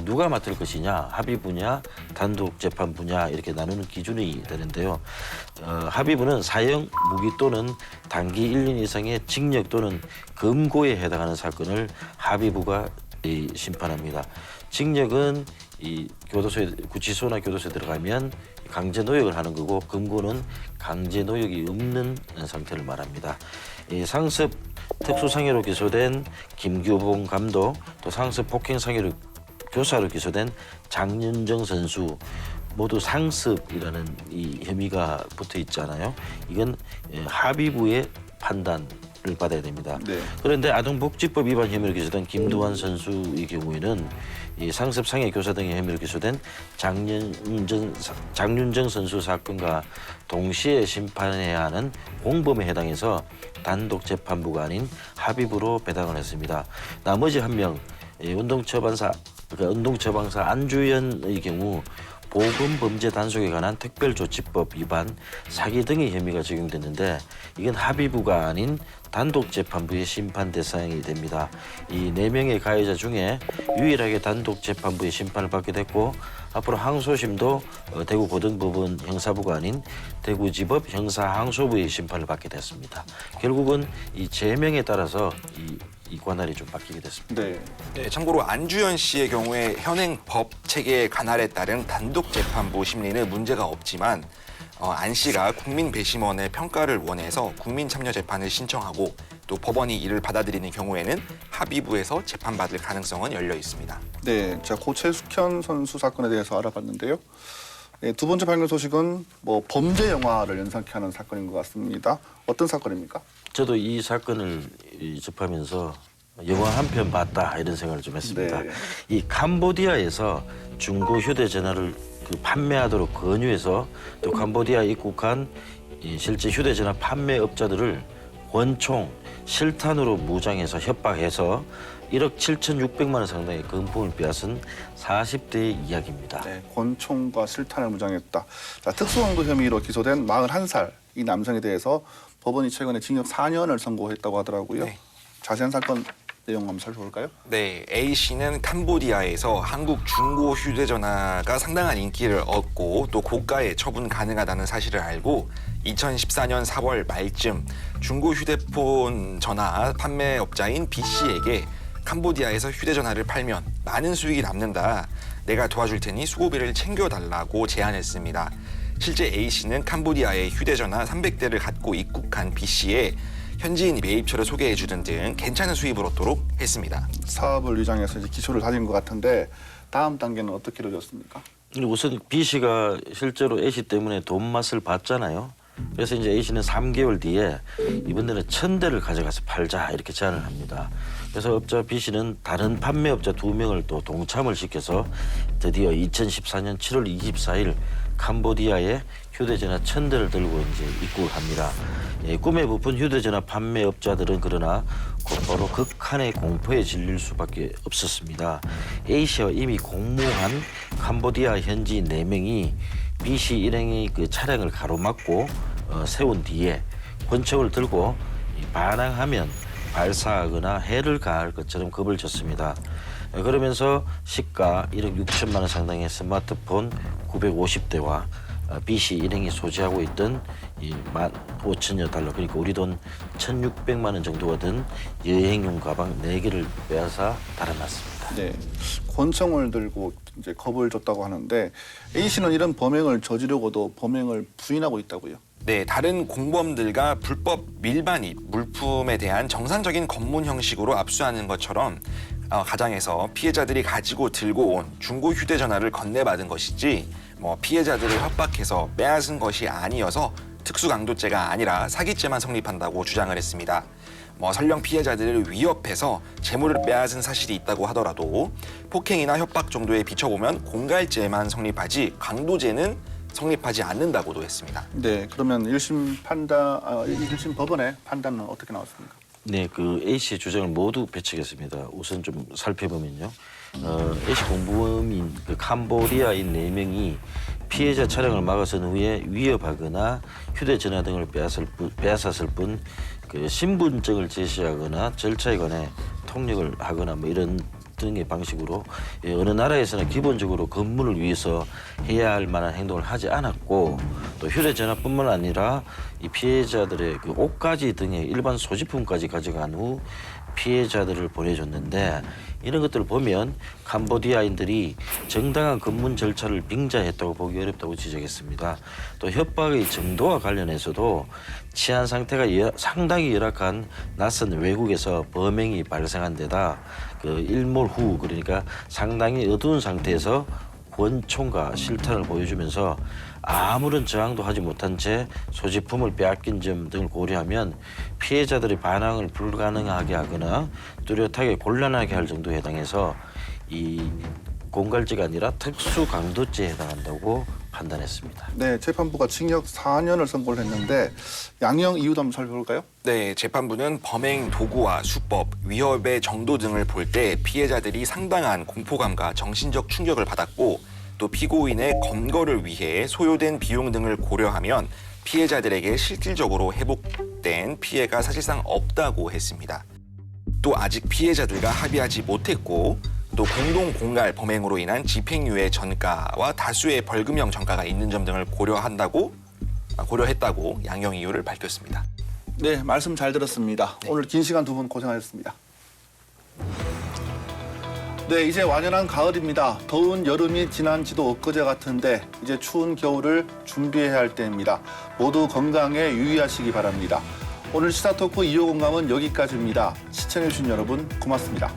누가 맡을 것이냐, 합의부냐, 단독재판부냐 이렇게 나누는 기준이 되는데요. 합의부는 사형, 무기 또는 단기 1년 이상의 징역 또는 금고에 해당하는 사건을 합의부가 심판합니다. 징역은 이 교도소에 구치소나 교도소에 들어가면 강제 노역을 하는 거고 금고는 강제 노역이 없는 상태를 말합니다. 이 상습 특수상해로 기소된 김규봉 감독 또 상습 폭행상해로 교사로 기소된 장윤정 선수 모두 상습이라는 이 혐의가 붙어 있잖아요. 이건 합의부의 판단을 받아야 됩니다. 네. 그런데 아동복지법 위반 혐의로 기소된 김도환 선수의 경우에는 이 상습 상해 교사 등의 혐의로 기소된 장윤정 선수 사건과 동시에 심판해야 하는 공범에 해당해서 단독 재판부가 아닌 합의부로 배당을 했습니다. 나머지 한 명 운동처방사 안주현의 경우 보건범죄 단속에 관한 특별조치법 위반, 사기 등의 혐의가 적용됐는데 이건 합의부가 아닌 단독재판부의 심판 대상이 됩니다. 이 4명의 가해자 중에 유일하게 단독재판부의 심판을 받게 됐고 앞으로 항소심도 대구 고등법원 형사부가 아닌 대구지법 형사항소부의 심판을 받게 됐습니다. 결국은 이 제명에 따라서 이 관할이 좀 바뀌게 됐습니다. 네. 네, 참고로 안주현 씨의 경우에 현행 법 체계 관할에 따른 단독 재판부 심리는 문제가 없지만 안 씨가 국민 배심원의 평가를 원해서 국민 참여 재판을 신청하고 또 법원이 이를 받아들이는 경우에는 합의부에서 재판받을 가능성은 열려 있습니다. 네. 자, 고채숙현 선수 사건에 대해서 알아봤는데요. 네, 두 번째 발견 소식은 뭐 범죄 영화를 연상케 하는 사건인 것 같습니다. 어떤 사건입니까? 저도 이 사건을 접하면서 영화 한 편 봤다 이런 생각을 좀 했습니다. 네. 이 캄보디아에서 중고 휴대전화를 판매하도록 권유해서 또 캄보디아에 입국한 이 실제 휴대전화 판매업자들을 권총, 실탄으로 무장해서 협박해서 1억 7,600만 원 상당의 금품을 빼앗은 40대의 이야기입니다. 네, 권총과 실탄을 무장했다. 자, 특수강도 혐의로 기소된 41살 이 남성에 대해서 법원이 최근에 징역 4년을 선고했다고 하더라고요. 네. 자세한 사건 내용 한번 살펴볼까요? 네, A 씨는 캄보디아에서 한국 중고 휴대전화가 상당한 인기를 얻고 또 고가에 처분 가능하다는 사실을 알고 2014년 4월 말쯤 중고 휴대폰 전화 판매업자인 B 씨에게 캄보디아에서 휴대전화를 팔면 많은 수익이 남는다. 내가 도와줄 테니 수고비를 챙겨달라고 제안했습니다. 실제 A 씨는 캄보디아에 휴대전화 300대를 갖고 입국한 B 씨에 현지인 매입처를 소개해주는 등 괜찮은 수입을 얻도록 했습니다. 사업을 위장해서 이제 기초를 다진 것 같은데 다음 단계는 어떻게 이루어졌습니까? 우선 B 씨가 실제로 A 씨 때문에 돈 맛을 봤잖아요. 그래서 이제 A 씨는 3개월 뒤에 이번에는 1,000대를 가져가서 팔자 이렇게 제안을 합니다. 그래서 업자 B 씨는 다른 판매업자 2명을 또 동참을 시켜서 드디어 2014년 7월 24일 캄보디아에 휴대전화 1,000대를 들고 이제 입국을 합니다. 꿈에 부푼 휴대전화 판매업자들은 그러나 곧바로 극한의 공포에 질릴 수밖에 없었습니다. A 씨와 이미 공모한 캄보디아 현지인 4명이 B 씨 일행의 그 차량을 가로막고 세운 뒤에 권총을 들고 반항하면 발사하거나 해를 가할 것처럼 겁을 줬습니다. 그러면서 시가 1억 6천만 원 상당의 스마트폰 950대와 B 씨 일행이 소지하고 있던 15,000여 달러, 그러니까 우리 돈 1,600만 원 정도가 든 여행용 가방 4개를 빼앗아 달아났습니다. 네, 권총을 들고 이제 겁을 줬다고 하는데 A 씨는 이런 범행을 저지르고도 범행을 부인하고 있다고요. 네, 다른 공범들과 불법 밀반입, 물품에 대한 정상적인 검문 형식으로 압수하는 것처럼 가장에서 피해자들이 가지고 들고 온 중고 휴대전화를 건네받은 것이지 피해자들을 협박해서 빼앗은 것이 아니어서 특수강도죄가 아니라 사기죄만 성립한다고 주장을 했습니다. 설령 피해자들을 위협해서 재물을 빼앗은 사실이 있다고 하더라도 폭행이나 협박 정도에 비춰보면 공갈죄만 성립하지 강도죄는 성립하지 않는다고도 했습니다. 네, 그러면 1심 법원의 판단은 어떻게 나왔습니까? 네, 그 A 씨의 주장을 모두 배치겠습니다. 우선 좀 살펴보면요. A 씨 공범인 그 캄보디아인 4명이 피해자 차량을 막아선 후에 위협하거나 휴대전화 등을 빼앗았을 뿐 그 신분증을 제시하거나 절차에 관해 통역을 하거나 이런 등의 방식으로 어느 나라에서나 기본적으로 검문을 위해서 해야 할 만한 행동을 하지 않았고 또 휴대전화뿐만 아니라 이 피해자들의 그 옷가지 등의 일반 소지품까지 가져간 후 피해자들을 보내줬는데 이런 것들을 보면 캄보디아인들이 정당한 검문 절차를 빙자했다고 보기 어렵다고 지적했습니다. 또 협박의 정도와 관련해서도 치안 상태가 상당히 열악한 낯선 외국에서 범행이 발생한 데다 그 일몰 후 그러니까 상당히 어두운 상태에서 권총과 실탄을 보여주면서 아무런 저항도 하지 못한 채 소지품을 빼앗긴 점 등을 고려하면 피해자들의 반항을 불가능하게 하거나 뚜렷하게 곤란하게 할 정도에 해당해서 이 공갈죄가 아니라 특수강도죄에 해당한다고 판단했습니다. 네, 재판부가 징역 4년을 선고를 했는데 양형 이유도 한번 살펴볼까요? 네, 재판부는 범행 도구와 수법, 위협의 정도 등을 볼 때 피해자들이 상당한 공포감과 정신적 충격을 받았고 또 피고인의 검거를 위해 소요된 비용 등을 고려하면 피해자들에게 실질적으로 회복된 피해가 사실상 없다고 했습니다. 또 아직 피해자들과 합의하지 못했고 또 공동 공갈 범행으로 인한 집행유예 전가와 다수의 벌금형 전가가 있는 점 등을 고려했다고 양형 이유를 밝혔습니다. 네, 말씀 잘 들었습니다. 오늘 긴 시간 두 분 고생하셨습니다. 네, 이제 완연한 가을입니다. 더운 여름이 지난 지도 엊그제 같은데 이제 추운 겨울을 준비해야 할 때입니다. 모두 건강에 유의하시기 바랍니다. 오늘 시사토크 2호 공감은 여기까지입니다. 시청해주신 여러분 고맙습니다.